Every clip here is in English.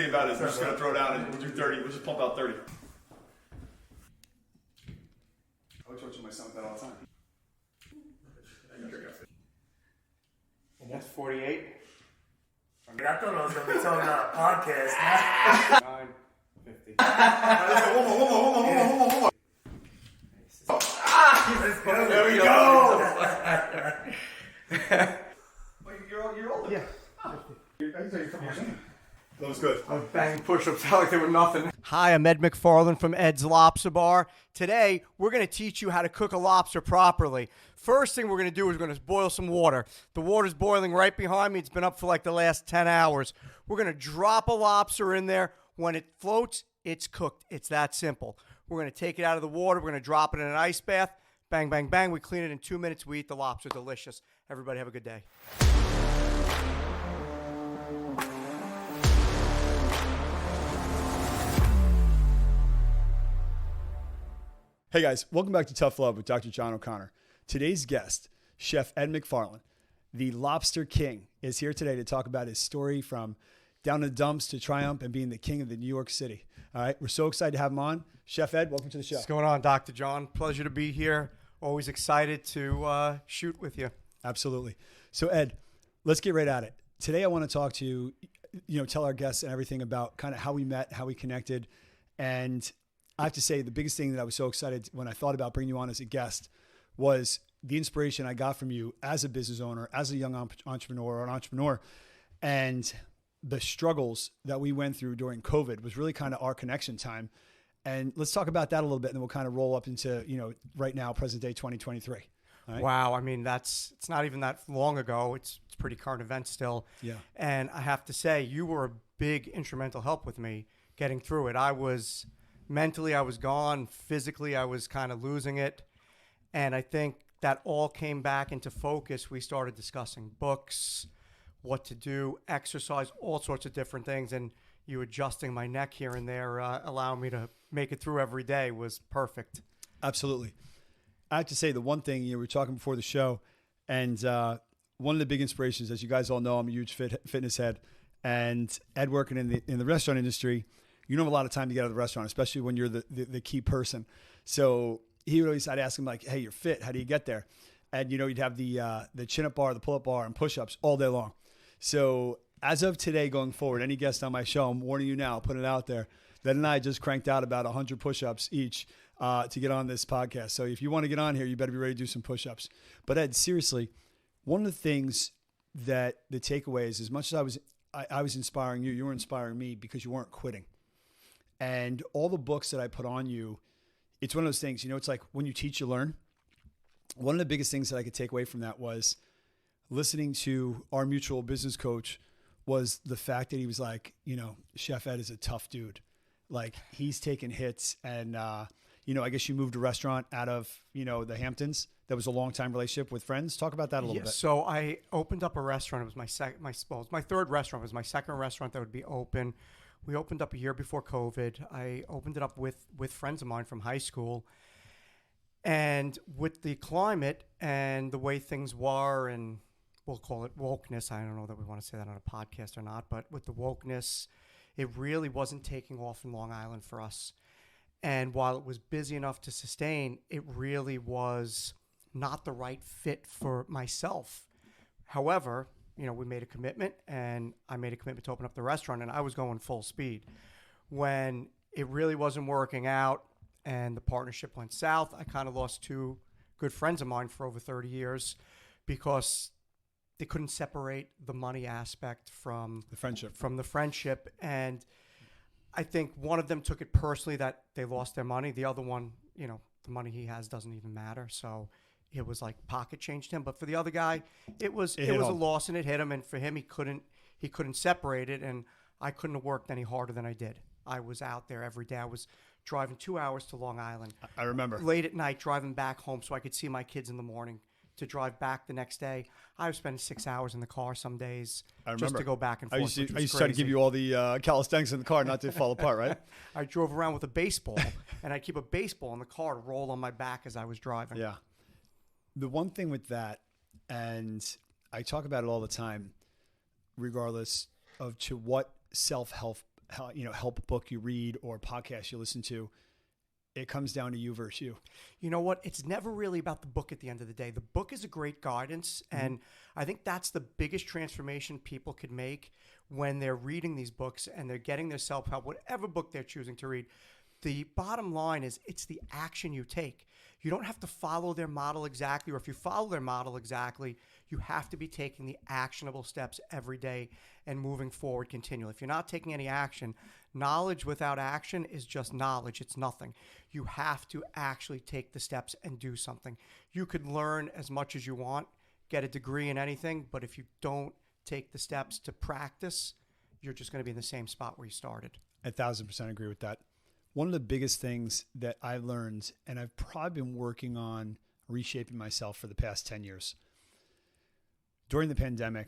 thing about it is we're just going to throw down and we'll do 30. We'll just pump out 30. I would torture my son with that all the time. That's 48. I thought I was going to be telling on a podcast. 950. One more. There we go. You're older. Yeah. That was good. I was banging push-ups out like they were nothing. Hi, I'm Ed McFarland from Ed's Lobster Bar. Today, we're going to teach you how to cook a lobster properly. First thing we're going to do is we're going to boil some water. The water's boiling right behind me. It's been up for like the last 10 hours. We're going to drop a lobster in there. When it floats, it's cooked. It's that simple. We're going to take it out of the water. We're going to drop it in an ice bath. Bang, bang, bang. We clean it in 2 minutes. We eat the lobster. Delicious. Everybody have a good day. Hey guys, welcome back to Tough Love with Dr. John O'Connor. Today's guest, Chef Ed McFarland, the Lobster King, is here today to talk about his story from down in the dumps to triumph and being the king of the New York City. All right, we're so excited to have him on. Chef Ed, welcome to the show. What's going on, Dr. John? Pleasure to be here. Always excited to shoot with you. Absolutely. So Ed, let's get right at it. Today I want to talk to you, tell our guests and everything about kind of how we met, how we connected, and I have to say the biggest thing that I was so excited when I thought about bringing you on as a guest was the inspiration I got from you as a business owner, as a young entrepreneur or an entrepreneur, and the struggles that we went through during COVID was really kind of our connection time. And let's talk about that a little bit, and then we'll kind of roll up into, right now, present day 2023. Right? Wow. I mean, it's not even that long ago. It's pretty current event still. Yeah. And I have to say, you were a big instrumental help with me getting through it. Mentally, I was gone. Physically, I was kind of losing it. And I think that all came back into focus. We started discussing books, what to do, exercise, all sorts of different things. And you adjusting my neck here and there, allowing me to make it through every day was perfect. Absolutely. I have to say the one thing, we were talking before the show, and one of the big inspirations, as you guys all know, I'm a huge fitness head. And Ed working in the restaurant industry, you don't have a lot of time to get out of the restaurant, especially when you're the key person. So he would always, I'd ask him like, hey, you're fit. How do you get there? And, you'd have the chin-up bar, the pull-up bar, and push-ups all day long. So as of today going forward, any guest on my show, I'm warning you now, put it out there, that and I just cranked out about 100 push-ups each to get on this podcast. So if you want to get on here, you better be ready to do some push-ups. But Ed, seriously, one of the things that the takeaway is, as much as I was inspiring you, you were inspiring me because you weren't quitting. And all the books that I put on you, it's one of those things, it's like when you teach, you learn. One of the biggest things that I could take away from that was listening to our mutual business coach was the fact that he was like, Chef Ed is a tough dude. Like he's taking hits and, I guess you moved a restaurant out of, the Hamptons. That was a long-time relationship with friends. Talk about that a little bit. So I opened up a restaurant. It was my third restaurant. It was my second restaurant that would be open. We opened up a year before COVID. I opened it up with friends of mine from high school. And with the climate and the way things were, and we'll call it wokeness, I don't know that we want to say that on a podcast or not, but with the wokeness, it really wasn't taking off in Long Island for us. And while it was busy enough to sustain, it really was not the right fit for myself. However, we made a commitment, and I made a commitment to open up the restaurant, and I was going full speed. When it really wasn't working out and the partnership went south, I kind of lost two good friends of mine for over 30 years because they couldn't separate the money aspect from the friendship. And I think one of them took it personally that they lost their money. The other one, the money he has doesn't even matter. So it was like pocket changed him. But for the other guy, it was a loss, and it hit him. And for him, he couldn't separate it. And I couldn't have worked any harder than I did. I was out there every day. I was driving 2 hours to Long Island. I remember. Late at night, driving back home so I could see my kids in the morning to drive back the next day. I was spending 6 hours in the car some days just to go back and forth. I used to try to give you all the calisthenics in the car not to fall apart, right? I drove around with a baseball, and I'd keep a baseball in the car to roll on my back as I was driving. Yeah. The one thing with that, and I talk about it all the time, regardless of to what self-help help book you read or podcast you listen to. It comes down to you versus you. You know what? It's never really about the book at the end of the day. The book is a great guidance. And I think that's the biggest transformation people could make when they're reading these books and they're getting their self-help, whatever book they're choosing to read. The bottom line is it's the action you take. You don't have to follow their model exactly, or if you follow their model exactly, you have to be taking the actionable steps every day and moving forward continually. If you're not taking any action, knowledge without action is just knowledge. It's nothing. You have to actually take the steps and do something. You could learn as much as you want, get a degree in anything, but if you don't take the steps to practice, you're just going to be in the same spot where you started. 1,000% agree with that. One of the biggest things that I learned, and I've probably been working on reshaping myself for the past 10 years. During the pandemic,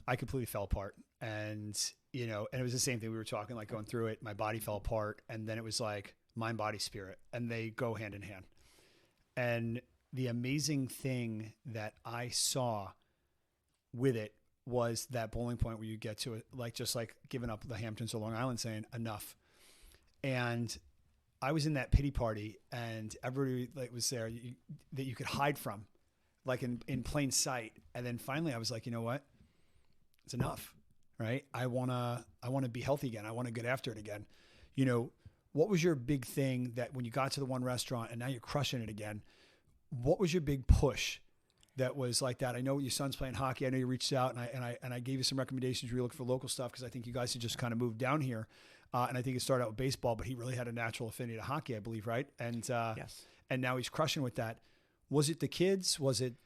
I completely fell apart. And it was the same thing. We were talking, like going through it, my body fell apart. And then it was like mind, body, spirit, and they go hand in hand. And the amazing thing that I saw with it was that bowling point where you get to it, just like giving up the Hamptons or Long Island, saying enough. And I was in that pity party, and everybody was there that you could hide from, like in plain sight. And then finally I was like, you know what? It's enough, right? I want to be healthy again. I want to get after it again. What was your big thing that when you got to the one restaurant and now you're crushing it again, what was your big push that was like that? I know your son's playing hockey. I know you reached out and I gave you some recommendations. You were looking for local stuff because I think you guys had just kind of moved down here. And I think it started out with baseball, but he really had a natural affinity to hockey, I believe, right? And Yes. And now he's crushing with that. Was it the kids? Was it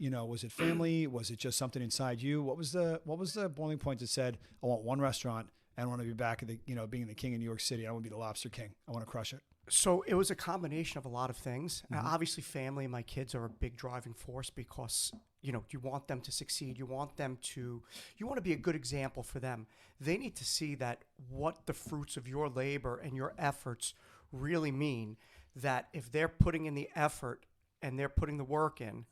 family? Was it just something inside you? What was the boiling point that said, I want one restaurant and I want to be back at being the king in New York City. I want to be the Lobster King. I want to crush it. So it was a combination of a lot of things. Obviously, family and my kids are a big driving force because, you want them to succeed. You want to be a good example for them. They need to see that what the fruits of your labor and your efforts really mean, that if they're putting in the effort and they're putting the work in,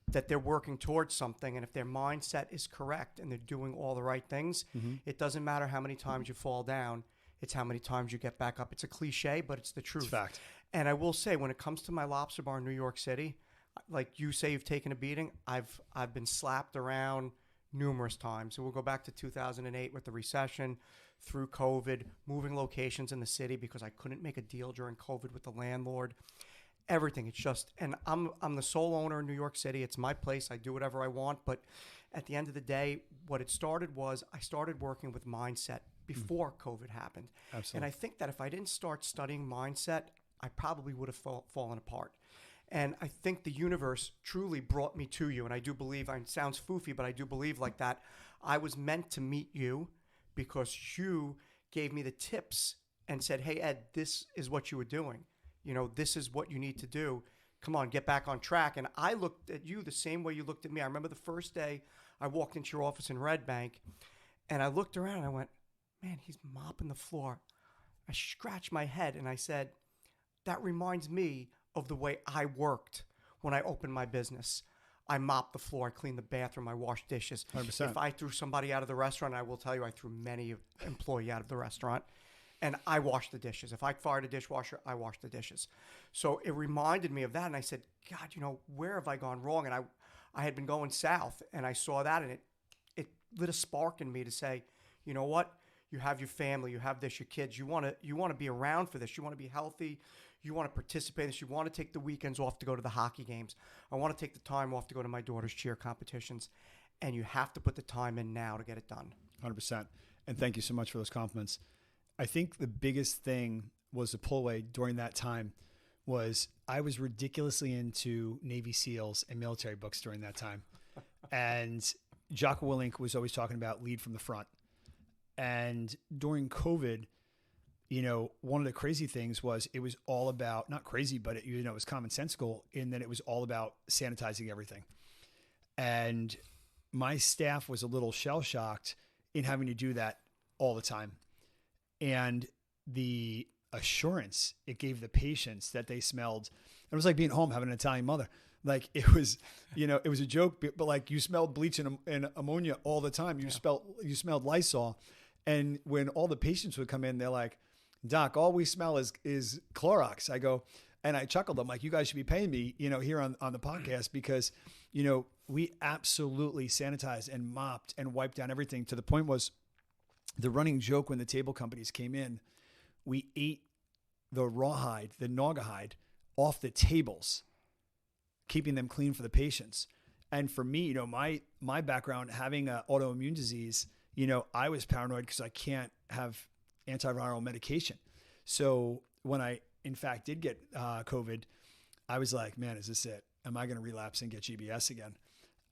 that they're working towards something. And if their mindset is correct and they're doing all the right things, it doesn't matter how many times you fall down. It's how many times you get back up. It's a cliche, but it's the truth. It's fact. And I will say, when it comes to my lobster bar in New York City, like you say, you've taken a beating. I've been slapped around numerous times. So we'll go back to 2008 with the recession, through COVID, moving locations in the city because I couldn't make a deal during COVID with the landlord. Everything. It's just, and I'm the sole owner in New York City. It's my place. I do whatever I want. But at the end of the day, what it started was I started working with mindset before COVID happened. Absolutely. And I think that if I didn't start studying mindset, I probably would have fallen apart. And I think the universe truly brought me to you. And I do believe, it sounds foofy, but I do believe like that. I was meant to meet you because you gave me the tips and said, hey, Ed, this is what you were doing. This is what you need to do. Come on, get back on track. And I looked at you the same way you looked at me. I remember the first day I walked into your office in Red Bank and I looked around and I went, man, he's mopping the floor. I scratched my head and I said, that reminds me of the way I worked when I opened my business. I mopped the floor, I cleaned the bathroom, I washed dishes. 100%. If I threw somebody out of the restaurant, I will tell you I threw many employee out of the restaurant. And I washed the dishes. If I fired a dishwasher, I washed the dishes. So it reminded me of that. And I said, God, where have I gone wrong? And I had been going south and I saw that and it lit a spark in me to say, you know what? You have your family, you have your kids. You want to be around for this. You want to be healthy. You want to participate in this. You want to take the weekends off to go to the hockey games. I want to take the time off to go to my daughter's cheer competitions. And you have to put the time in now to get it done. 100%. And thank you so much for those compliments. I think the biggest thing was the pull away during that time was I was ridiculously into Navy SEALs and military books during that time. And Jocko Willink was always talking about lead from the front. And during COVID, one of the crazy things was it was all about, not crazy, but it was commonsensical in that it was all about sanitizing everything. And my staff was a little shell-shocked in having to do that all the time. And the assurance it gave the patients that they smelled, it was like being home having an Italian mother. Like it was, it was a joke, but like you smelled bleach and ammonia all the time. You smelled Lysol. And when all the patients would come in, they're like, Doc, all we smell is Clorox. I go, and I chuckled. I'm like, you guys should be paying me, here on the podcast because, we absolutely sanitized and mopped and wiped down everything. To the point was the running joke when the table companies came in, we ate the rawhide, the naugahyde off the tables, keeping them clean for the patients. And for me, my background having an autoimmune disease, I was paranoid because I can't have antiviral medication. So when I, in fact, did get COVID, I was like, man, is this it? Am I going to relapse and get GBS again?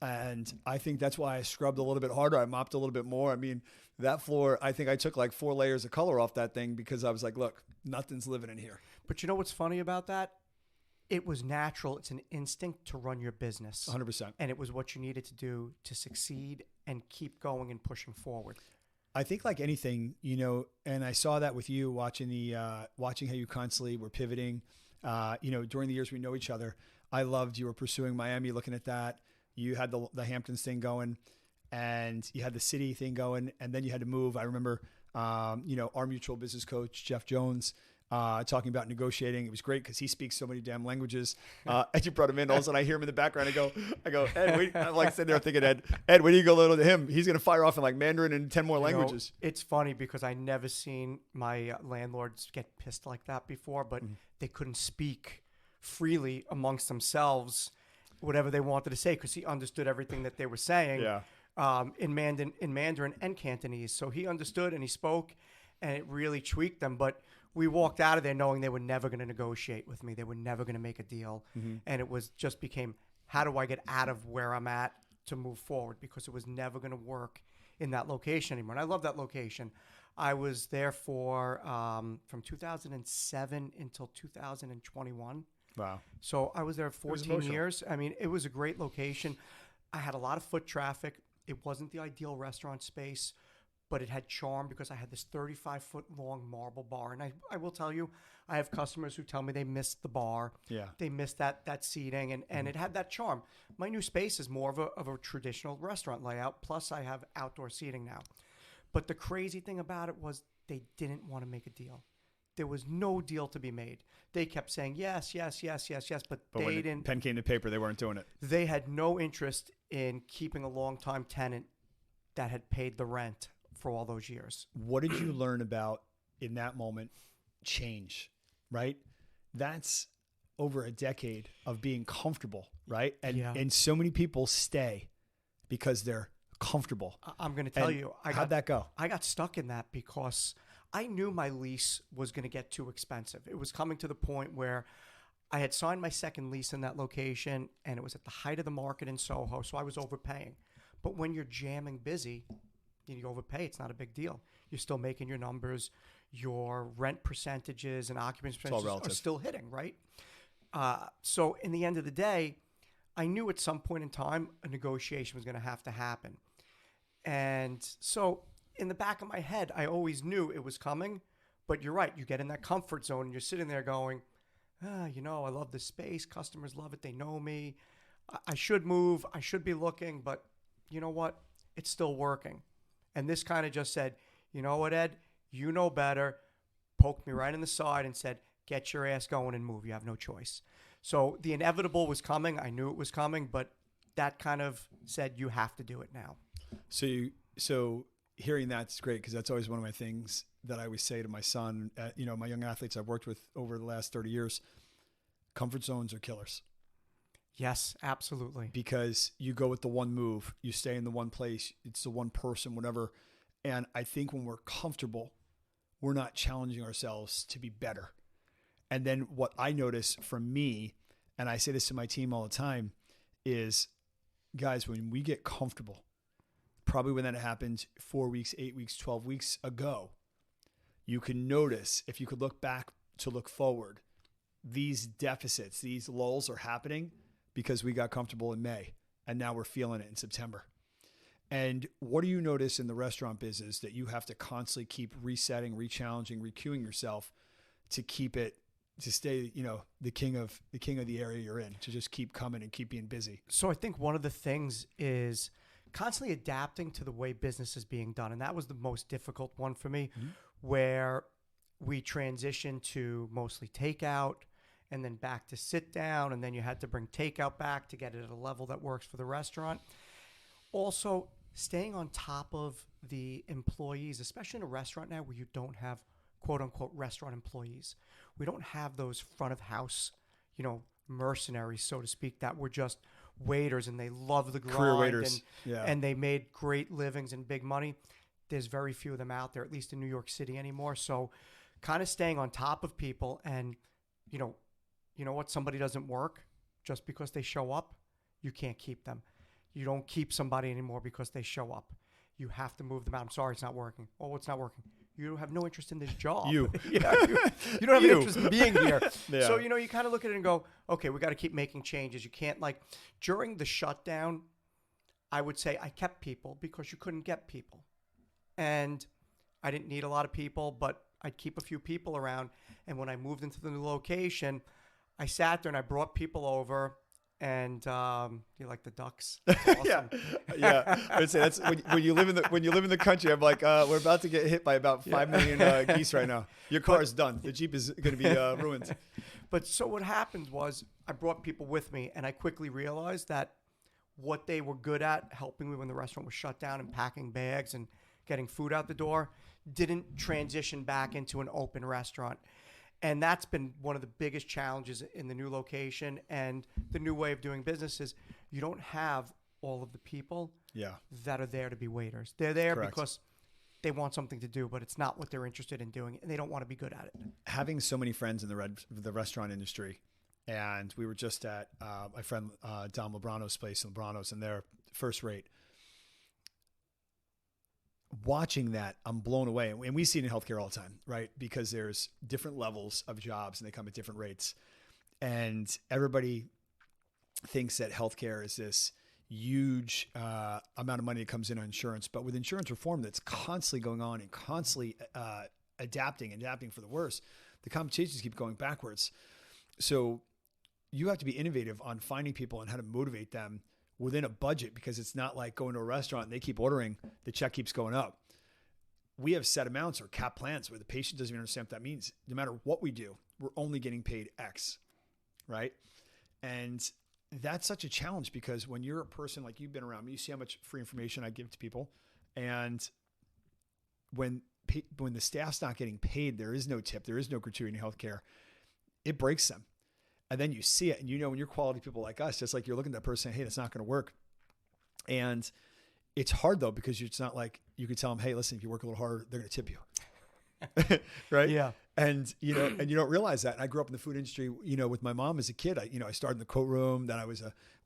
And I think that's why I scrubbed a little bit harder. I mopped a little bit more. I mean, that floor, I think I took like 4 layers of color off that thing because I was like, look, nothing's living in here. But you know what's funny about that? It was natural. It's an instinct to run your business. 100%. And it was what you needed to do to succeed and keep going and pushing forward. I think like anything, and I saw that with you watching how you constantly were pivoting, during the years we know each other. I loved you were pursuing Miami, looking at that. You had the Hamptons thing going and you had the city thing going, and then you had to move. I remember, our mutual business coach, Jeff Jones, talking about negotiating. It was great because he speaks so many damn languages. And you brought him in. All of a sudden I hear him in the background. I go, Ed, wait. I'm like sitting there thinking, Ed, when do you go little to him? He's going to fire off in like Mandarin and 10 more languages. It's funny because I never seen my landlords get pissed like that before, but they couldn't speak freely amongst themselves, whatever they wanted to say, because he understood everything that they were saying in Mandarin and Cantonese. So he understood and he spoke, and it really tweaked them. But we walked out of there knowing they were never going to negotiate with me. They were never going to make a deal. And it became, how do I get out of where I'm at to move forward? Because it was never going to work in that location anymore. And I love that location. I was there for from 2007 until 2021. Wow. So I was there 14 years. I mean, it was a great location. I had a lot of foot traffic. It wasn't the ideal restaurant space, but it had charm because I had this 35-foot long marble bar. And I will tell you, I have customers who tell me they missed the bar. Yeah. They missed that seating, and it had that charm. My new space is more of a traditional restaurant layout, plus I have outdoor seating now. But the crazy thing about it was they didn't want to make a deal. There was no deal to be made. They kept saying yes, but they when didn't. Pen came to paper, they weren't doing it. They had no interest in keeping a long-time tenant that had paid the rent for all those years. What did you learn about in that moment? Change, right? That's over a decade of being comfortable, right? And so many people stay because they're comfortable. I'm going to tell you. How'd that go? I got stuck in that because I knew my lease was going to get too expensive. It was coming to the point where I had signed my second lease in that location, and it was at the height of the market in Soho, so I was overpaying. But when you're jamming busy, you overpay. It's not a big deal. You're still making your numbers. Your rent percentages and occupancy percentages are still hitting, right? So in the end of the day, I knew at some point in time a negotiation was going to have to happen. And so in the back of my head, I always knew it was coming. But you're right. You get in that comfort zone and you're sitting there going, I love this space. Customers love it. They know me. I should move. I should be looking. But you know what? It's still working. And this kind of just said, you know what, Ed? You know better. Poked me right in the side and said, get your ass going and move. You have no choice. So the inevitable was coming. I knew it was coming, but that kind of said, you have to do it now. So hearing that's great, because that's always one of my things that I always say to my son, my young athletes I've worked with over the last 30 years. Comfort zones are killers. Yes, absolutely. Because you go with the one move, you stay in the one place, it's the one person, whatever. And I think when we're comfortable, we're not challenging ourselves to be better. And then what I notice from me, and I say this to my team all the time, is guys, when we get comfortable, probably when that happened 4 weeks, 8 weeks, 12 weeks ago, you can notice, if you could look back to look forward, these deficits, these lulls are happening because we got comfortable in May and now we're feeling it in September. And what do you notice in the restaurant business that you have to constantly keep resetting, re-challenging, re-cueing yourself to keep it, to stay, the king of the area you're in, to just keep coming and keep being busy? So I think one of the things is constantly adapting to the way business is being done. And that was the most difficult one for me, where we transitioned to mostly takeout and then back to sit down. And then you had to bring takeout back to get it at a level that works for the restaurant. Also, staying on top of the employees, especially in a restaurant now where you don't have quote unquote restaurant employees. We don't have those front of house, mercenaries, so to speak, that were just waiters and they love the grind Career waiters. and they made great livings and big money. There's very few of them out there, at least in New York City anymore. So kind of staying on top of people and, you know what, somebody doesn't work just because they show up, you can't keep them. You don't keep somebody anymore because they show up. You have to move them out. I'm sorry, it's not working. Oh, it's not working. You have no interest in this job. You don't have an interest in being here. Yeah. So, you kind of look at it and go, okay, we got to keep making changes. You can't during the shutdown, I would say I kept people because you couldn't get people. And I didn't need a lot of people, but I'd keep a few people around. And when I moved into the new location, I sat there and I brought people over. And you like the ducks? That's awesome. Yeah. I would say that's when you live in the country. I'm like, we're about to get hit by about 5 million geese right now. Your car is done. The Jeep is going to be ruined. But so what happened was I brought people with me, and I quickly realized that what they were good at, helping me when the restaurant was shut down and packing bags and getting food out the door, didn't transition back into an open restaurant. And that's been one of the biggest challenges in the new location and the new way of doing business is you don't have all of the people that are there to be waiters. They're there because they want something to do, but it's not what they're interested in doing, and they don't want to be good at it. Having so many friends in the restaurant industry, and we were just at my friend Dom Lebrano's place in Lebrano's, and they're first rate. Watching that, I'm blown away. And we see it in healthcare all the time, right? Because there's different levels of jobs and they come at different rates. And everybody thinks that healthcare is this huge amount of money that comes in on insurance. But with insurance reform that's constantly going on and constantly adapting for the worse, the competitions keep going backwards. So you have to be innovative on finding people and how to motivate them within a budget, because it's not like going to a restaurant and they keep ordering, the check keeps going up. We have set amounts or cap plans where the patient doesn't even understand what that means. No matter what we do, we're only getting paid X, right? And that's such a challenge because when you're a person like you've been around me, you see how much free information I give to people. And when the staff's not getting paid, there is no tip, there is no gratuity in healthcare. It breaks them. And then you see it, and when you're quality people like us, just like you're looking at that person, hey, that's not going to work. And it's hard though, because it's not like you could tell them, hey, listen, if you work a little harder, they're going to tip you. Right? Yeah. And you don't realize that. And I grew up in the food industry, with my mom as a kid. I started in the coat room, then I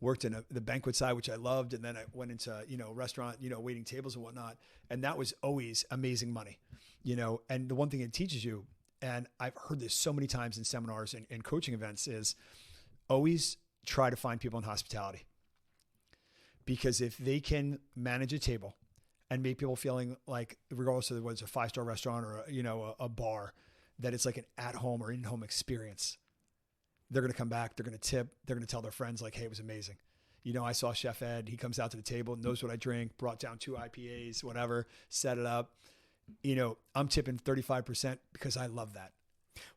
worked in the banquet side, which I loved. And then I went into, restaurant, waiting tables and whatnot. And that was always amazing money, and the one thing it teaches you, and I've heard this so many times in seminars and coaching events, is always try to find people in hospitality. Because if they can manage a table and make people feeling like, regardless of whether it's a 5-star restaurant or a bar, that it's like an at-home or in-home experience, they're going to come back, they're going to tip, they're going to tell their friends like, hey, it was amazing. I saw Chef Ed, he comes out to the table, knows what I drink, brought down 2 IPAs, whatever, set it up. I'm tipping 35% because I love that.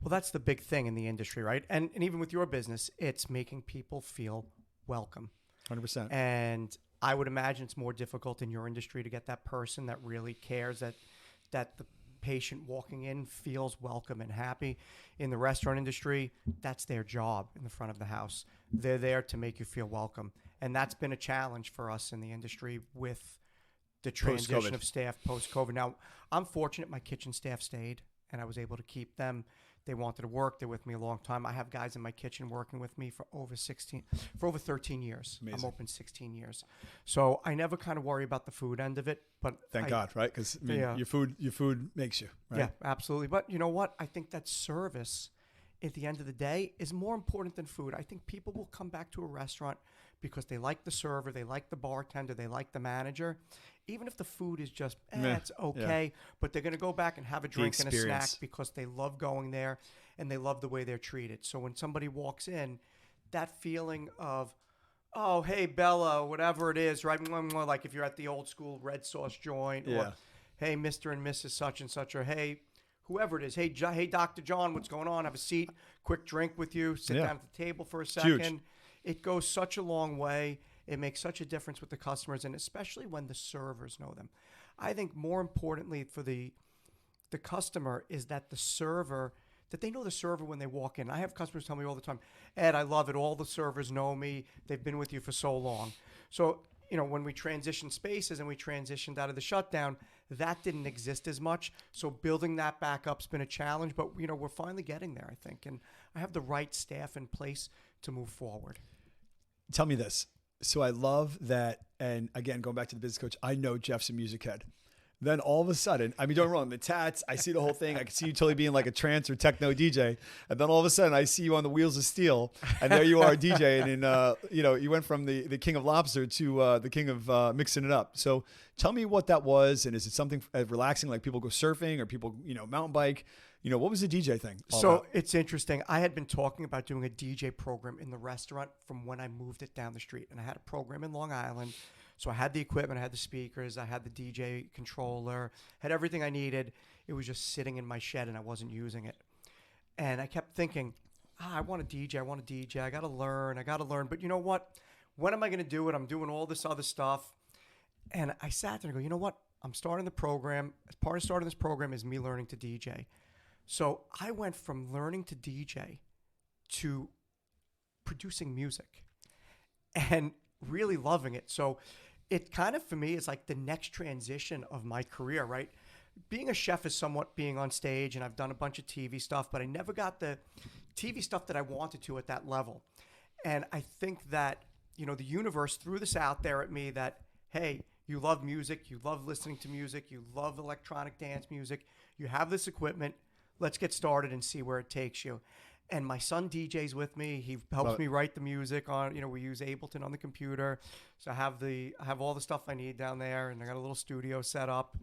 Well, that's the big thing in the industry, right? And even with your business, it's making people feel welcome. 100%. And I would imagine it's more difficult in your industry to get that person that really cares, that the patient walking in feels welcome and happy. In the restaurant industry, that's their job in the front of the house. They're there to make you feel welcome. And that's been a challenge for us in the industry with the transition Post-COVID. of staff post-COVID. Now, I'm fortunate my kitchen staff stayed and I was able to keep them. They wanted to work. They're with me a long time. I have guys in my kitchen working with me for over 13 years. Amazing. I'm open 16 years. So I never kind of worry about the food end of it. But Thank God, right? Because your food makes you, right? Yeah, absolutely. But you know what? I think that service at the end of the day is more important than food. I think people will come back to a restaurant because they like the server, they like the bartender, they like the manager. Even if the food is just, it's okay, but they're going to go back and have a drink and a snack because they love going there and they love the way they're treated. So when somebody walks in, that feeling of, oh, hey, Bella, whatever it is, right? More like if you're at the old school red sauce joint, Yeah. or hey, Mr. and Mrs. such and such, or hey, whoever it is, hey, hey, Dr. John, what's going on? Have a seat, quick drink with you, sit Yeah. down at the table for a huge. second. It goes such a long way. It makes such a difference with the customers, and especially when the servers know them. I think more importantly for the customer is that that they know the server when they walk in. I have customers tell me all the time, Ed, I love it. All the servers know me. They've been with you for so long. So, when we transitioned spaces and we transitioned out of the shutdown, that didn't exist as much. So building that back up's been a challenge, but we're finally getting there, I think. And I have the right staff in place to move forward. Tell me this. So I love that. And again, going back to the business coach, I know Jeff's a music head. Then all of a sudden, I mean, don't get me wrong, the tats, I see the whole thing. I can see you totally being like a trance or techno DJ. And then all of a sudden I see you on the Wheels of Steel and there you are DJing. And, you went from the king of Lobster to the king of mixing it up. So tell me what that was. And is it something relaxing, like people go surfing or people, mountain bike? What was the DJ thing all about? It's interesting. I had been talking about doing a DJ program in the restaurant from when I moved it down the street. And I had a program in Long Island. So I had the equipment, I had the speakers, I had the DJ controller, had everything I needed. It was just sitting in my shed and I wasn't using it. And I kept thinking, I want to DJ, I got to learn. But you know what? When am I going to do it? I'm doing all this other stuff. And I sat there and go, you know what? I'm starting the program. As part of starting this program is me learning to DJ. So I went from learning to DJ to producing music and really loving it. So it kind of, for me, is like the next transition of my career, right? Being a chef is somewhat being on stage, and I've done a bunch of TV stuff, but I never got the TV stuff that I wanted to at that level. And I think that, the universe threw this out there at me that, hey, you love music, you love listening to music, you love electronic dance music, you have this equipment, let's get started and see where it takes you. And my son DJs with me. He helps me write the music on, we use Ableton on the computer. So I have all the stuff I need down there, and I got a little studio set up.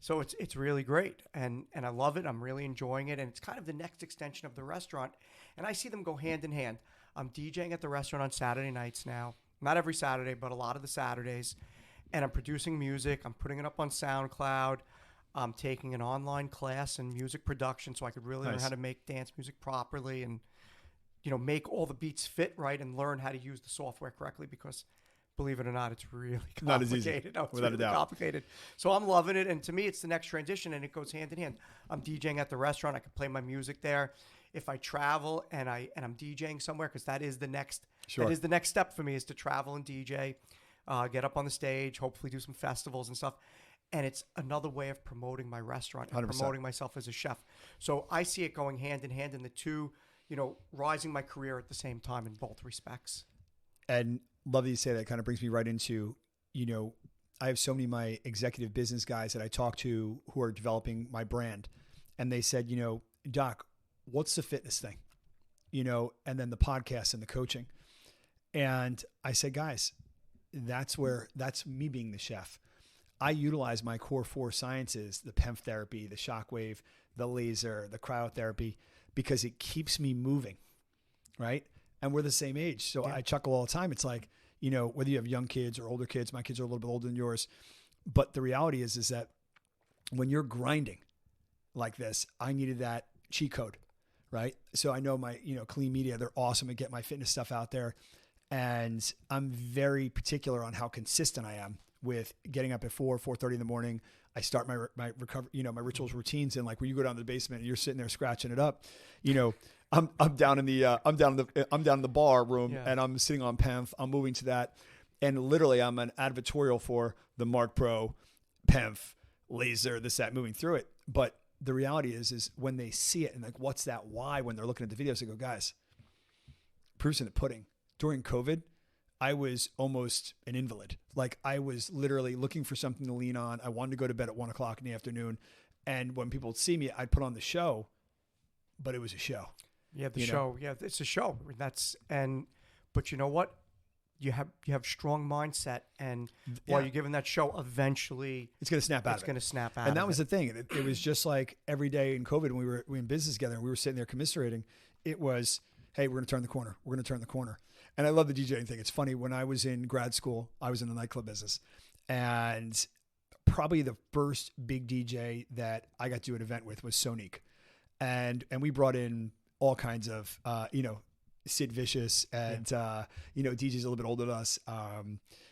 So it's really great. And I love it. I'm really enjoying it. And it's kind of the next extension of the restaurant. And I see them go hand in hand. I'm DJing at the restaurant on Saturday nights now. Not every Saturday, but a lot of the Saturdays. And I'm producing music. I'm putting it up on SoundCloud. I'm taking an online class in music production so I could really learn how to make dance music properly and, make all the beats fit right and learn how to use the software correctly because, believe it or not, it's really complicated. Not as easy, no, it's without really a doubt. Complicated. So I'm loving it. And to me, it's the next transition and it goes hand in hand. I'm DJing at the restaurant. I can play my music there. If I travel and I'm DJing somewhere, because that is the next step for me is to travel and DJ, get up on the stage, hopefully do some festivals and stuff. And it's another way of promoting my restaurant and 100%. promoting myself as a chef. So I see it going hand in hand in the two, rising my career at the same time in both respects. And love that you say that. Kind of brings me right into, I have so many of my executive business guys that I talk to who are developing my brand. And they said, Doc, what's the fitness thing? And then the podcast and the coaching. And I said, guys, that's me being the chef. I utilize my core four sciences, the PEMF therapy, the shockwave, the laser, the cryotherapy, because it keeps me moving, right? And we're the same age. So I chuckle all the time. It's like, whether you have young kids or older kids, my kids are a little bit older than yours. But the reality is that when you're grinding like this, I needed that cheat code, right? So I know my, Clean Media, they're awesome at getting my fitness stuff out there. And I'm very particular on how consistent I am with getting up at 4:30 in the morning. I start my recovery, my rituals, routines, and like when you go down to the basement and you're sitting there scratching it up, I'm down in the bar room and I'm sitting on PEMF. I'm moving to that, and literally I'm an advertorial for the Mark Pro, PEMF, laser, this, that, moving through it. But the reality is when they see it and like, what's that why? When they're looking at the videos, they go, guys, proof's in the pudding. During COVID, I was almost an invalid. Like I was literally looking for something to lean on. I wanted to go to bed at 1:00 in the afternoon. And when people would see me, I'd put on the show, but it was a show. Yeah, the show. Yeah, it's a show. But you know what? You have strong mindset, and while you're giving that show, eventually it's going to snap out. It's going to snap out. And that was the thing. It was just like every day in COVID when we were in business together and we were sitting there commiserating. It was, hey, we're going to turn the corner. We're going to turn the corner. And I love the DJing thing. It's funny. When I was in grad school, I was in the nightclub business, and probably the first big DJ that I got to do an event with was Sonique. And we brought in all kinds of, Sid Vicious and, DJs a little bit older than us.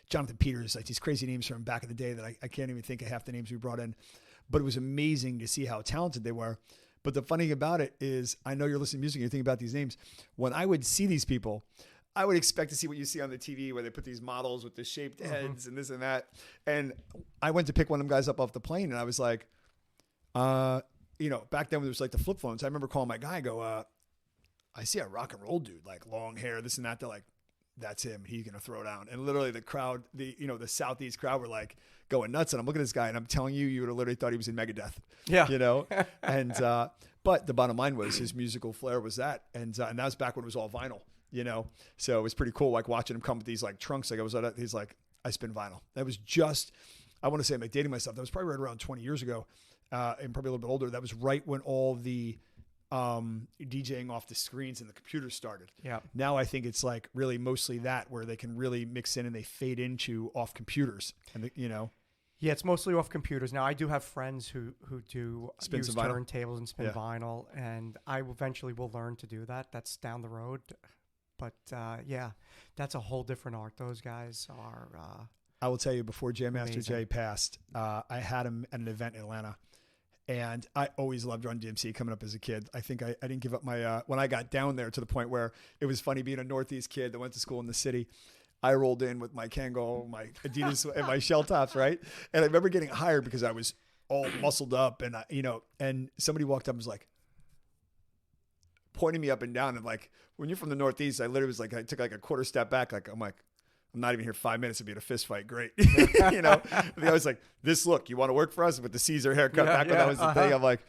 Jonathan Peters, like these crazy names from back in the day that I can't even think of half the names we brought in. But it was amazing to see how talented they were. But the funny thing about it is, I know you're listening to music and you're thinking about these names. When I would see these people, I would expect to see what you see on the TV where they put these models with the shaped heads and this and that. And I went to pick one of them guys up off the plane, and I was like, back then when there was like the flip phones, I remember calling my guy, I see a rock and roll dude, like long hair, this and that. They're like, that's him. He's going to throw down. And literally the crowd, the Southeast crowd were like going nuts. And I'm looking at this guy, and I'm telling you, you would have literally thought he was in Megadeth. Yeah. And, but the bottom line was his musical flair was that. And that was back when it was all vinyl, So it was pretty cool. Like watching him come with these like trunks. Like he's like, I spin vinyl. That was just, I want to say I'm like dating myself. That was probably right around 20 years ago. And probably a little bit older. That was right when all the, DJing off the screens and the computers started. Yeah. Now I think it's like really mostly that where they can really mix in and they fade into off computers and Yeah, it's mostly off computers. Now I do have friends who do spin use some vinyl. turntables and spin vinyl, and I eventually will learn to do that. That's down the road. But that's a whole different art. Those guys are I will tell you, before Jam Master amazing. Jay passed, I had him at an event in Atlanta. And I always loved Run DMC coming up as a kid. I think I didn't give up my, when I got down there to the point where it was funny being a Northeast kid that went to school in the city. I rolled in with my Kangol, my Adidas, and my shell tops, right? And I remember getting hired because I was all muscled up and, and somebody walked up and was like, pointing me up and down. And like, when you're from the Northeast, I literally was like, I took like a quarter step back. Like, I'm not even here 5 minutes to be in a fist fight. Great. They always like, this look, you want to work for us with the Caesar haircut back when that was the thing. I'm like,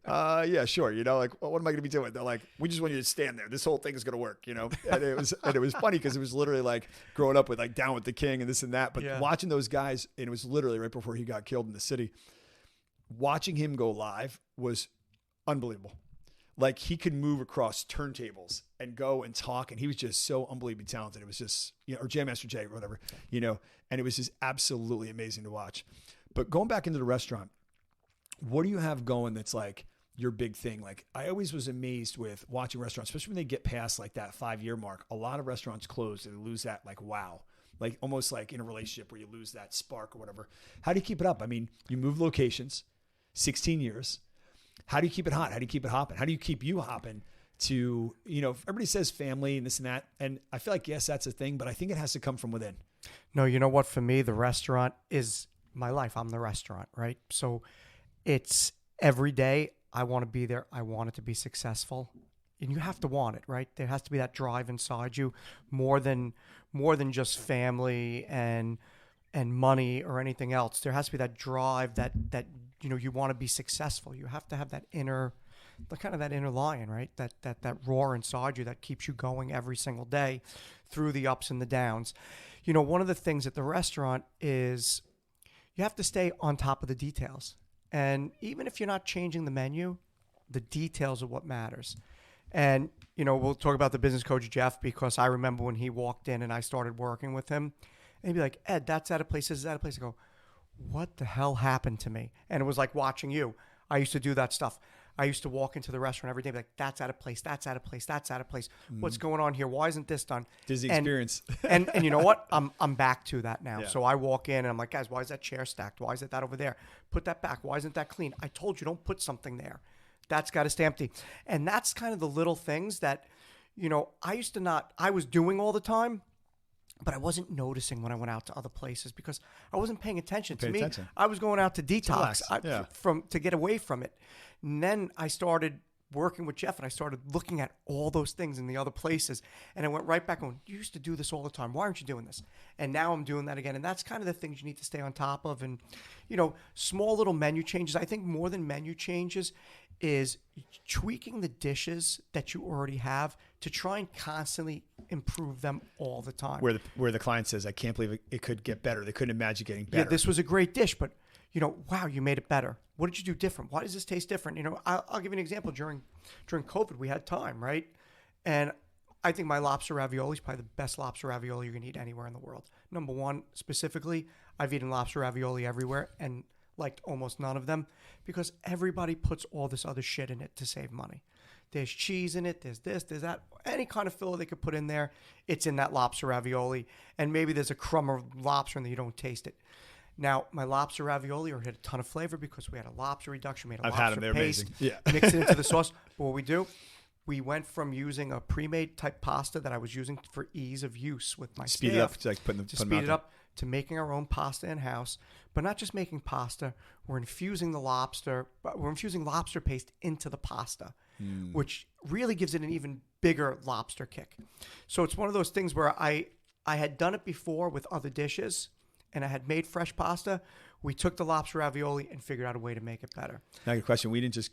yeah, sure. Like, well, what am I going to be doing? They're like, we just want you to stand there. This whole thing is going to work, And it was funny because it was literally like growing up with like Down with the King and this and that. But watching those guys, and it was literally right before he got killed in the city, watching him go live was unbelievable. Like he could move across turntables and go and talk. And he was just so unbelievably talented. It was just, or Jam Master Jay or whatever, and it was just absolutely amazing to watch. But going back into the restaurant, what do you have going that's like your big thing? Like I always was amazed with watching restaurants, especially when they get past like that 5-year mark. A lot of restaurants close and lose that like, wow. Like almost like in a relationship where you lose that spark or whatever. How do you keep it up? I mean, you move locations, 16 years. How do you keep it hot? How do you keep it hopping? How do you keep you hopping to, everybody says family and this and that. And I feel like, yes, that's a thing, but I think it has to come from within. No, you know what? For me, the restaurant is my life. I'm the restaurant, right? So it's every day I want to be there. I want it to be successful. And you have to want it, right? There has to be that drive inside you more than just family and money or anything else. There has to be that drive that you want to be successful. You have to have that inner lion, right? That roar inside you that keeps you going every single day through the ups and the downs. One of the things at the restaurant is you have to stay on top of the details. And even if you're not changing the menu, the details are what matters. And, we'll talk about the business coach, Jeff, because I remember when he walked in and I started working with him, and he'd be like, Ed, that's out of place. This is out of place. I go, what the hell happened to me? And it was like watching you. I used to do that stuff. I used to walk into the restaurant every day and be like, that's out of place. That's out of place. That's out of place. What's going on here? Why isn't this done? Disney experience. and you know what? I'm back to that now. Yeah. So I walk in and I'm like, guys, why is that chair stacked? Why is it that over there? Put that back. Why isn't that clean? I told you, don't put something there. That's got to stay empty. And that's kind of the little things that, I was doing all the time, but I wasn't noticing when I went out to other places because I wasn't paying attention. To me, I was going out to detox to get away from it. And then I started working with Jeff and I started looking at all those things in the other places. And I went right back going, you used to do this all the time. Why aren't you doing this? And now I'm doing that again. And that's kind of the things you need to stay on top of. And, small little menu changes. I think more than menu changes is tweaking the dishes that you already have to try and constantly improve them all the time. Where the client says, I can't believe it could get better. They couldn't imagine getting better. Yeah, this was a great dish, but wow, you made it better. What did you do different? Why does this taste different? I'll give you an example. During COVID, we had time, right? And I think my lobster ravioli is probably the best lobster ravioli you're going to eat anywhere in the world. Number one, specifically, I've eaten lobster ravioli everywhere and liked almost none of them because everybody puts all this other shit in it to save money. There's cheese in it. There's this, there's that. Any kind of filler they could put in there, it's in that lobster ravioli. And maybe there's a crumb of lobster and you don't taste it. Now, my lobster ravioli had a ton of flavor because we had a lobster reduction. We had a lobster paste. Yeah. Mixed it into the sauce. But what we do, we went from using a pre-made type pasta that I was using for ease of use with my Speed staff, it up. Like speed it up to making our own pasta in-house. But not just making pasta. We're infusing the lobster. We're infusing lobster paste into the pasta, which really gives it an even bigger lobster kick. So it's one of those things where I had done it before with other dishes, and I had made fresh pasta. We took the lobster ravioli and figured out a way to make it better. Now, your question: we didn't just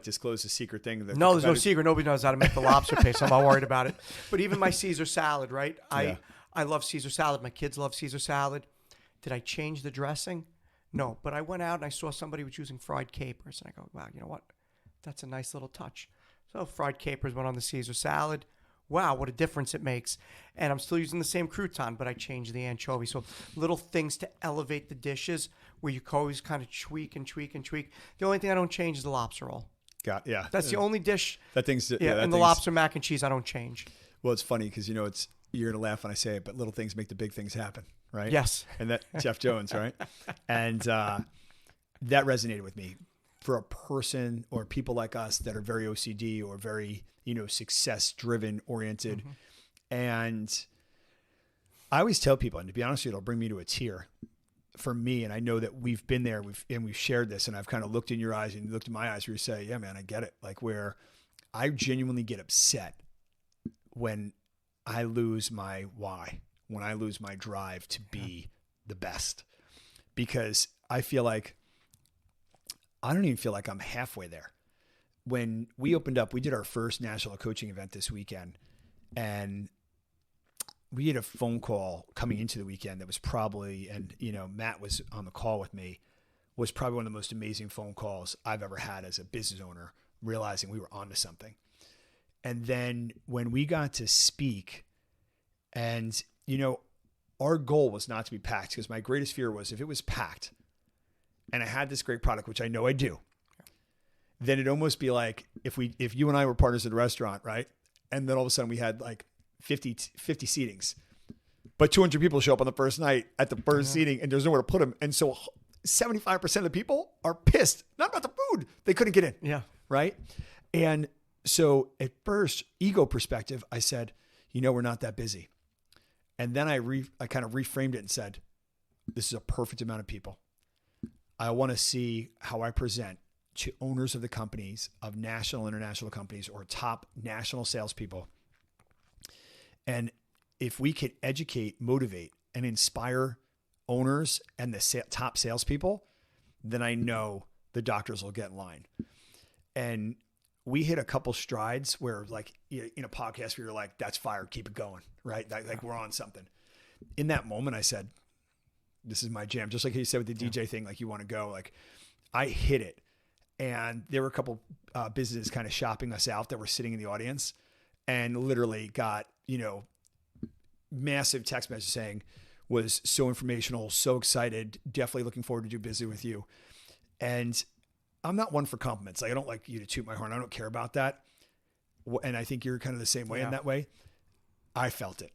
disclose the secret thing. No, there's no secret. Nobody knows how to make the lobster paste. So I'm not worried about it. But even my Caesar salad, right? I love Caesar salad. My kids love Caesar salad. Did I change the dressing? No, but I went out and I saw somebody was using fried capers, and I go, wow, you know what? That's a nice little touch. So fried capers went on the Caesar salad. Wow, what a difference it makes. And I'm still using the same crouton, but I changed the anchovy. So little things to elevate the dishes where you can always kind of tweak and tweak and tweak. The only thing I don't change is the lobster roll. That's the only dish. That thing's and the lobster mac and cheese I don't change. Well, it's funny because you're gonna laugh when I say it, but little things make the big things happen, right? Yes. And that Jeff Jones, right? And that resonated with me. For a person or people like us that are very OCD or very success driven oriented, and I always tell people, and to be honest with you, it'll bring me to a tear. For me, and I know that we've been there, we've shared this, and I've kind of looked in your eyes and you looked in my eyes where you say, yeah, man, I get it. Like where I genuinely get upset when I lose my why, when I lose my drive to be the best, because I feel like I don't even feel like I'm halfway there. When we opened up, we did our first national coaching event this weekend, and we had a phone call coming into the weekend that was probably, and Matt was on the call with me, was probably one of the most amazing phone calls I've ever had as a business owner, realizing we were onto something. And then when we got to speak, and our goal was not to be packed, because my greatest fear was if it was packed and I had this great product, which I know I do, then it'd almost be like if you and I were partners at a restaurant, right? And then all of a sudden we had like 50 seatings, but 200 people show up on the first night at the first seating, and there's nowhere to put them. And so 75% of the people are pissed, not about the food. They couldn't get in. Yeah. Right. And so at first, ego perspective, I said, we're not that busy. And then I kind of reframed it and said, this is a perfect amount of people. I want to see how I present to owners of the companies, of national, international companies, or top national salespeople. And if we could educate, motivate, and inspire owners and the top salespeople, then I know the doctors will get in line. And we hit a couple strides where, like, in a podcast, we were like, that's fire, keep it going, right? Like we're on something. In that moment, I said, this is my jam. Just like you said with the DJ thing, like you want to go, like I hit it. And there were a couple businesses kind of shopping us out that were sitting in the audience, and literally got, massive text message saying, was so informational, so excited, definitely looking forward to do business with you. And I'm not one for compliments. Like I don't like you to toot my horn. I don't care about that. And I think you're kind of the same way in that way. I felt it,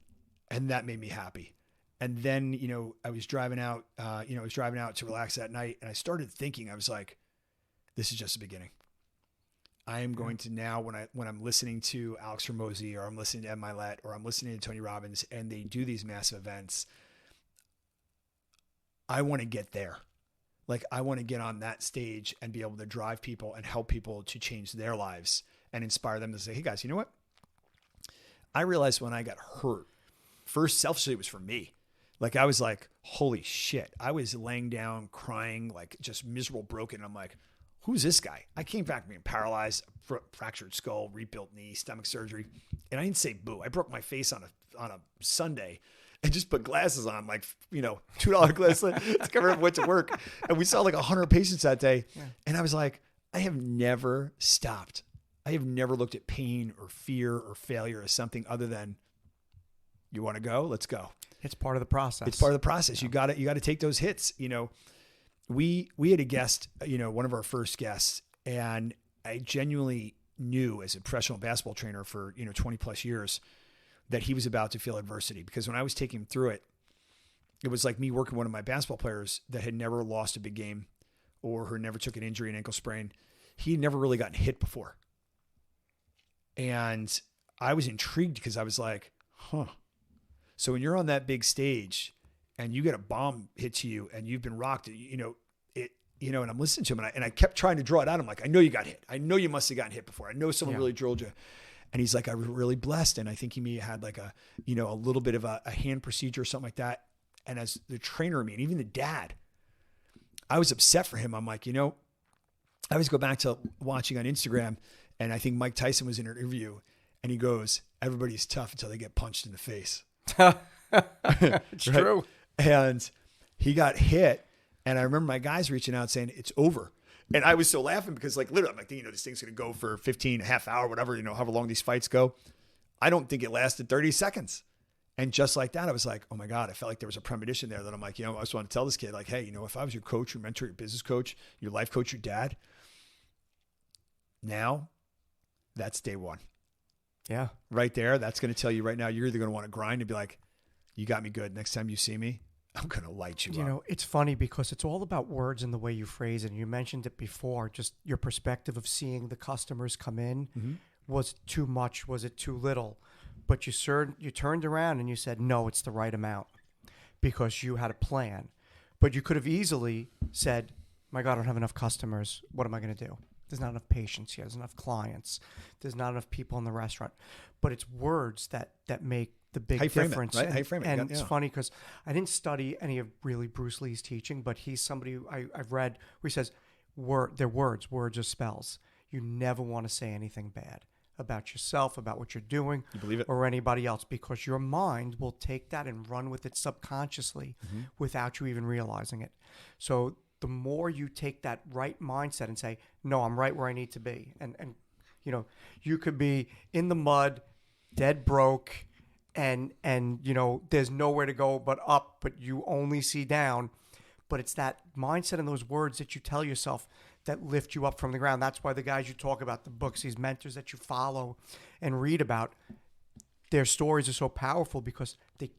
and that made me happy. And then, I was driving out, to relax that night, and I started thinking, I was like, this is just the beginning. I am going to now, when I'm listening to Alex Hormozy, or I'm listening to Ed Milet, or I'm listening to Tony Robbins, and they do these massive events, I want to get there. Like I want to get on that stage and be able to drive people and help people to change their lives and inspire them to say, hey guys, you know what? I realized when I got hurt, first selfishly it was for me. Like I was like, holy shit. I was laying down crying, like just miserable, broken. I'm like, who's this guy? I came back being paralyzed, fractured skull, rebuilt knee, stomach surgery. And I didn't say boo. I broke my face on a Sunday and just put glasses on, like, $2 glasses to cover up, went to work. And we saw like 100 patients that day. Yeah. And I was like, I have never stopped I have never looked at pain or fear or failure as something other than, you want to go? Let's go. It's part of the process. It's part of the process. You got to take those hits. We had a guest, one of our first guests, and I genuinely knew as a professional basketball trainer for, 20 plus years that he was about to feel adversity, because when I was taking him through it, it was like me working with one of my basketball players that had never lost a big game or who never took an injury, an ankle sprain. He had never really gotten hit before. And I was intrigued because I was like, so when you're on that big stage and you get a bomb hit to you and you've been rocked, and I'm listening to him and I kept trying to draw it out. I'm like, I know you got hit. I know you must've gotten hit before. I know someone really drilled you. And he's like, I was really blessed. And I think he may have had like a little bit of a hand procedure or something like that. And as the trainer of me, and even the dad, I was upset for him. I'm like, I always go back to watching on Instagram, and I think Mike Tyson was in an interview, and he goes, everybody's tough until they get punched in the face. It's true. And he got hit, and I remember my guys reaching out saying, it's over. And I was so laughing because, like, literally, I'm like, this thing's going to go for 15, a half hour, whatever, however long these fights go. I don't think it lasted 30 seconds. And just like that, I was like, oh my God, I felt like there was a premonition there that I'm like, I just want to tell this kid, like, hey, if I was your coach, your mentor, your business coach, your life coach, your dad, now that's day one. Yeah. Right there. That's going to tell you right now, you're either going to want to grind and be like, you got me good. Next time you see me, I'm going to light you up. It's funny because it's all about words and the way you phrase it. And you mentioned it before, just your perspective of seeing the customers come in. Mm-hmm. Was it too much? Was it too little? But you turned around and you said, no, it's the right amount, because you had a plan. But you could have easily said, my God, I don't have enough customers. What am I going to do? There's not enough patients here. There's enough clients. There's not enough people in the restaurant. But it's words that make the big difference. Right? How you frame it. And it's funny because I didn't study any of really Bruce Lee's teaching, but he's somebody who I've read where he says, they're words. Words are spells. You never want to say anything bad about yourself, about what you're doing, you believe it, or anybody else, because your mind will take that and run with it subconsciously without you even realizing it. So the more you take that right mindset and say, no, I'm right where I need to be. And you could be in the mud, dead broke, and there's nowhere to go but up, but you only see down. But it's that mindset and those words that you tell yourself that lift you up from the ground. That's why the guys you talk about, the books, these mentors that you follow and read about, their stories are so powerful because they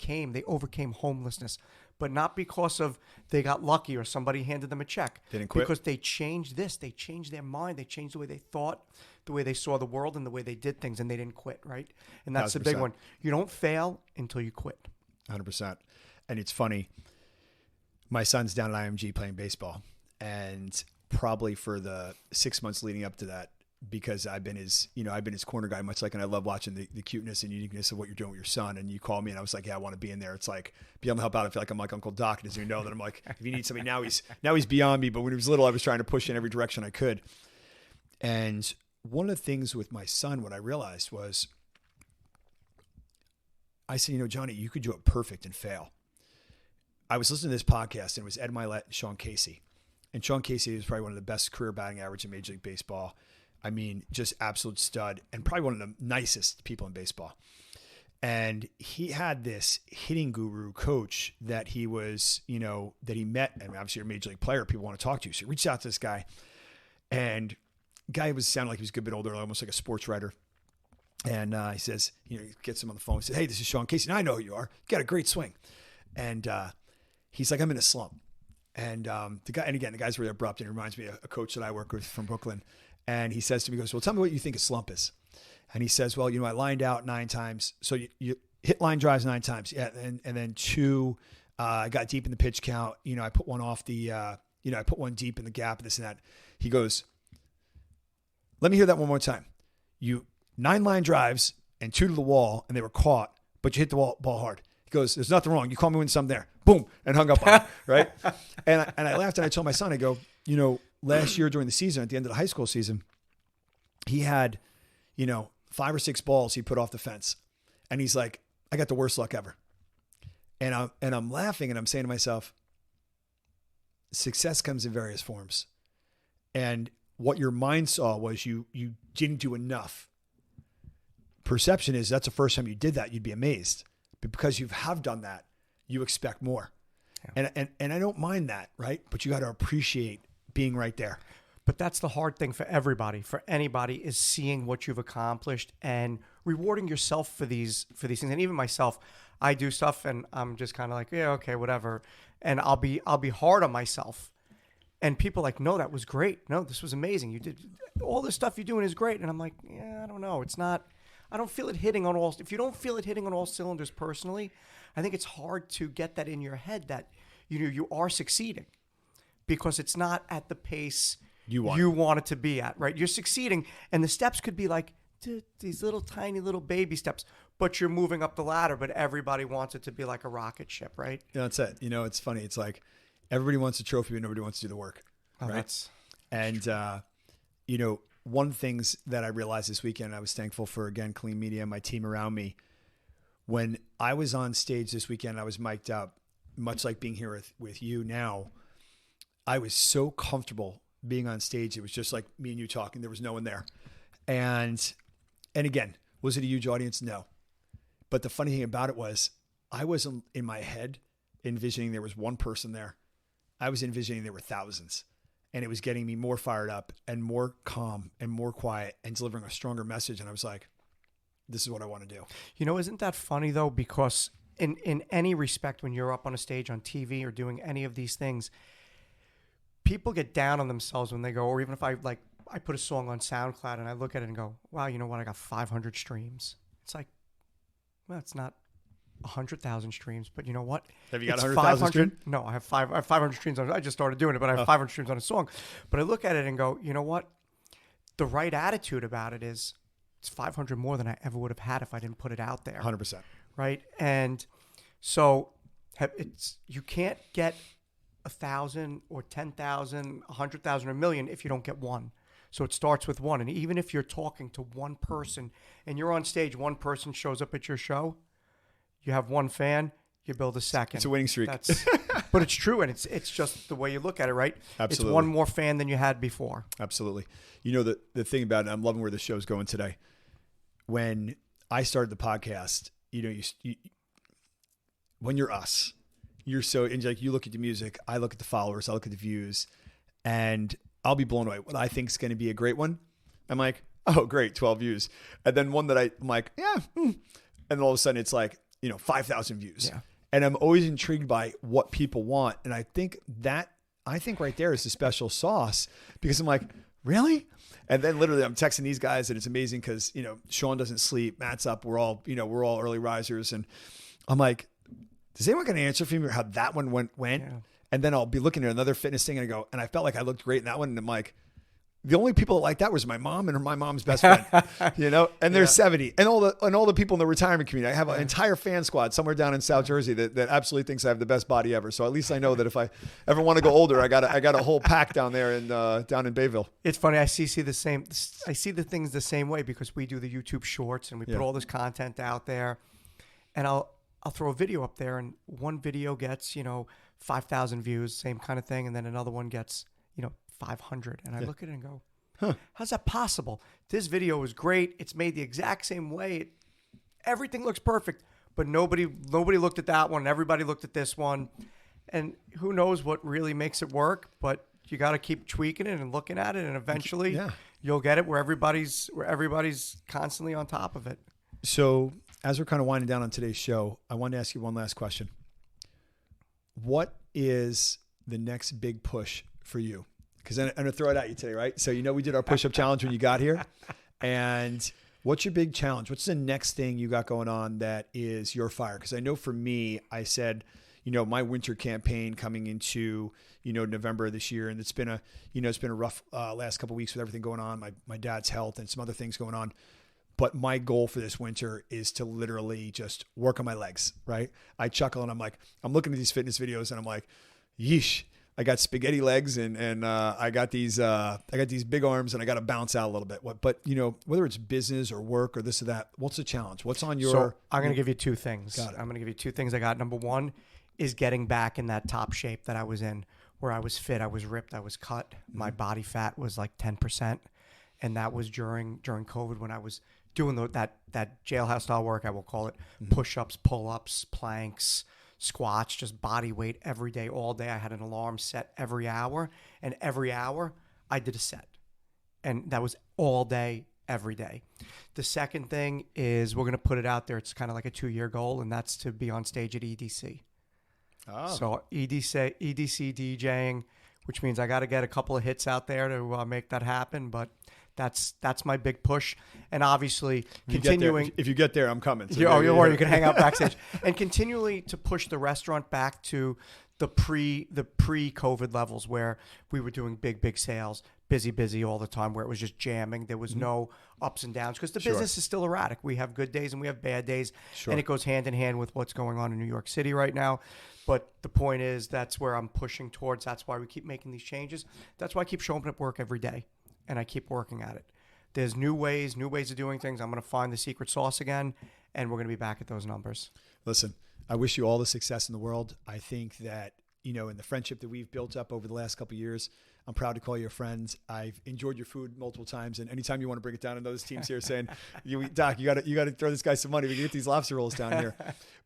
overcame homelessness, but not because of they got lucky or somebody handed them a check. They didn't quit. Because they changed they changed their mind, they changed the way they thought, the way they saw the world, and the way they did things, and they didn't quit, right? And that's 100%. The big one. You don't fail until you quit. 100%. And it's funny. My son's down at IMG playing baseball, and probably for the 6 months leading up to that, because I've been his corner guy, much like, and I love watching the cuteness and uniqueness of what you're doing with your son. And you call me and I was like, yeah, I want to be in there. It's like, be able to help out. I feel like I'm like Uncle Doc. He doesn't even know that I'm like, if you need something now he's beyond me. But when he was little, I was trying to push in every direction I could. And one of the things with my son, what I realized was, I said, Johnny, you could do it perfect and fail. I was listening to this podcast, and it was Ed McFarland and Sean Casey. And Sean Casey is probably one of the best career batting average in Major League Baseball. I mean, just absolute stud, and probably one of the nicest people in baseball. And he had this hitting guru coach that he was, that he met. I mean, obviously you're a Major League player, people want to talk to you. So he reached out to this guy, and guy sounded like he was a good bit older, almost like a sports writer. And he says, he gets him on the phone. He says, hey, this is Sean Casey. And I know who you are. You got a great swing. And he's like, I'm in a slump. And the guy's really abrupt, and he reminds me of a coach that I work with from Brooklyn. And he says to me, he goes, well, tell me what you think a slump is. And he says, well, I lined out 9 times. So you hit line drives 9 times. Yeah. And then 2, I got deep in the pitch count. I put one off the, I put one deep in the gap, this and that. He goes, let me hear that one more time. You 9 line drives and 2 to the wall, and they were caught, but you hit the ball hard. He goes, there's nothing wrong. You call me when something there. Boom. And hung up on it, right? And I laughed, and I told my son, I go, last year during the season, at the end of the high school season, he had, 5 or 6 balls he put off the fence. And he's like, I got the worst luck ever. And I'm laughing, and I'm saying to myself, success comes in various forms. And what your mind saw was you didn't do enough. Perception is that's the first time you did that, you'd be amazed. But because you have done that, you expect more. Yeah. And I don't mind that, right? But you got to appreciate being right there. But that's the hard thing for everybody, for anybody, is seeing what you've accomplished and rewarding yourself for these things. And even myself, I do stuff and I'm just kind of like, yeah, okay, whatever. And I'll be hard on myself. And people are like, no, that was great. No, this was amazing. You did all this stuff you're doing is great. And I'm like, yeah, I don't know. It's not. I don't feel it hitting on all. If you don't feel it hitting on all cylinders personally, I think it's hard to get that in your head that you are succeeding, because it's not at the pace you want it to be at, right? You're succeeding, and the steps could be like these little tiny little baby steps, but you're moving up the ladder. But everybody wants it to be like a rocket ship, right? Yeah, that's it. It's funny. It's like everybody wants a trophy, but nobody wants to do the work, right? And one of the things that I realized this weekend, I was thankful for, again, Clean Media, my team around me. When I was on stage this weekend, I was mic'd up, much like being here with you now. I was so comfortable being on stage. It was just like me and you talking. There was no one there. And again, was it a huge audience? No. But the funny thing about it was I wasn't in my head envisioning there was one person there. I was envisioning there were thousands. And it was getting me more fired up and more calm and more quiet and delivering a stronger message. And I was like, this is what I want to do. Isn't that funny though? Because in any respect, when you're up on a stage on TV or doing any of these things, people get down on themselves when they go, or even if I put a song on SoundCloud and I look at it and go, wow, you know what? I got 500 streams. It's like, well, it's not 100,000 streams, but you know what? Have you got 100,000 streams? No, I have 500 streams on it. I just started doing it, but I have 500 streams on a song. But I look at it and go, you know what? The right attitude about it is it's 500 more than I ever would have had if I didn't put it out there. 100%. Right? And so you can't get 1,000 or 10,000, 100,000 or 1 million if you don't get one. So it starts with one. And even if you're talking to one person and you're on stage, one person shows up at your show, you have one fan, you build a second. It's a winning streak. But it's true, and it's just the way you look at it, right? Absolutely. It's one more fan than you had before. Absolutely. The thing about it, I'm loving where the show's going today. When I started the podcast, you when you're us, you're so, and like you look at the music, I look at the followers, I look at the views, and I'll be blown away. What I think is going to be a great one, I'm like, oh, great, 12 views. And then one that I'm like, yeah. And then all of a sudden it's like, 5,000 views. Yeah. And I'm always intrigued by what people want. And I think right there is the special sauce, because I'm like, really? And then literally I'm texting these guys, and it's amazing because, Sean doesn't sleep, Matt's up. We're all early risers. And I'm like, does anyone going to answer for me how that one went? Yeah. And then I'll be looking at another fitness thing and I go, and I felt like I looked great in that one. And I'm like, the only people that like that was my mom and my mom's best friend, and they're 70, and all the people in the retirement community. I have an entire fan squad somewhere down in South Jersey that absolutely thinks I have the best body ever. So at least I know that if I ever want to go older, I got a whole pack down there down in Bayville. It's funny. I see the same. I see the things the same way, because we do the YouTube shorts and we put all this content out there, and I'll throw a video up there, and one video gets 5,000 views, same kind of thing, and then another one gets 500, and I look at it and go, how's that possible? This video is great. It's made the exact same way. Everything looks perfect, but nobody looked at that one. Everybody looked at this one, and who knows what really makes it work? But you got to keep tweaking it and looking at it, and eventually you'll get it where everybody's constantly on top of it. So as we're kind of winding down on today's show, I wanted to ask you one last question. What is the next big push for you? Because I'm going to throw it at you today, right? So, we did our push-up challenge when you got here. And what's your big challenge? What's the next thing you got going on that is your fire? Because I know for me, I said, my winter campaign coming into, November of this year. And it's been a rough last couple of weeks with everything going on, my dad's health and some other things going on. But my goal for this winter is to literally just work on my legs, right? I chuckle and I'm like, I'm looking at these fitness videos and I'm like, yeesh. I got spaghetti legs and I got these big arms and I got to bounce out a little bit. But whether it's business or work or this or that, what's the challenge? What's on your? So I'm going to give you two things. Got it. I'm going to give you two things I got. Number one is getting back in that top shape that I was in, where I was fit, I was ripped, I was cut. My body fat was like 10%, and that was during COVID when I was doing that jailhouse style work, I will call it, push-ups, pull-ups, planks, squats, just body weight every day, all day. I had an alarm set every hour, and every hour I did a set, and that was all day, every day. The second thing is we're going to put it out there. It's kind of like a 2-year goal, and that's to be on stage at EDC. Oh. So EDC DJing, which means I got to get a couple of hits out there to make that happen. But that's my big push. And obviously continuing. If you get there, I'm coming. So or you can hang out backstage. And continually to push the restaurant back to the pre-COVID levels where we were doing big sales, busy all the time, where it was just jamming. There was no ups and downs because the business is still erratic. We have good days and we have bad days, and it goes hand in hand with what's going on in New York City right now. But the point is, that's where I'm pushing towards. That's why we keep making these changes. That's why I keep showing up at work every day, and I keep working at it. There's new ways of doing things. I'm going to find the secret sauce again, and we're going to be back at those numbers. Listen, I wish you all the success in the world. I think that, in the friendship that we've built up over the last couple of years, I'm proud to call you a friend. I've enjoyed your food multiple times, and anytime you want to bring it down, I know this team's here saying, Doc, you got to throw this guy some money. We can get these lobster rolls down here.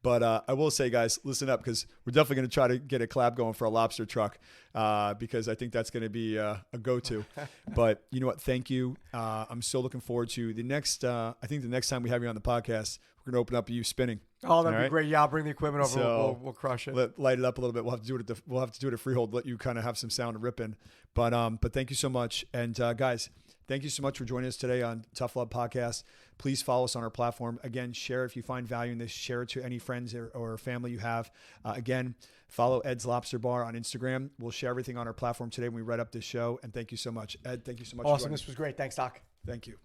But I will say, guys, listen up, because we're definitely going to try to get a collab going for a lobster truck, because I think that's going to be a go-to. But you know what? Thank you. I'm so looking forward to the next. I think the next time we have you on the podcast, we're going to open up you spinning. Oh, that'd be great. Yeah, I'll bring the equipment over. So we'll crush it. Light it up a little bit. We'll have to do it at Freehold. Let you kind of have some sound ripping. But thank you so much. And guys, thank you so much for joining us today on Tough Love Podcast. Please follow us on our platform. Again, share if you find value in this. Share it to any friends or family you have. Again, follow Ed's Lobster Bar on Instagram. We'll share everything on our platform today when we write up this show. And thank you so much, Ed. Thank you so much. Awesome. This was great. Thanks, Doc. Thank you.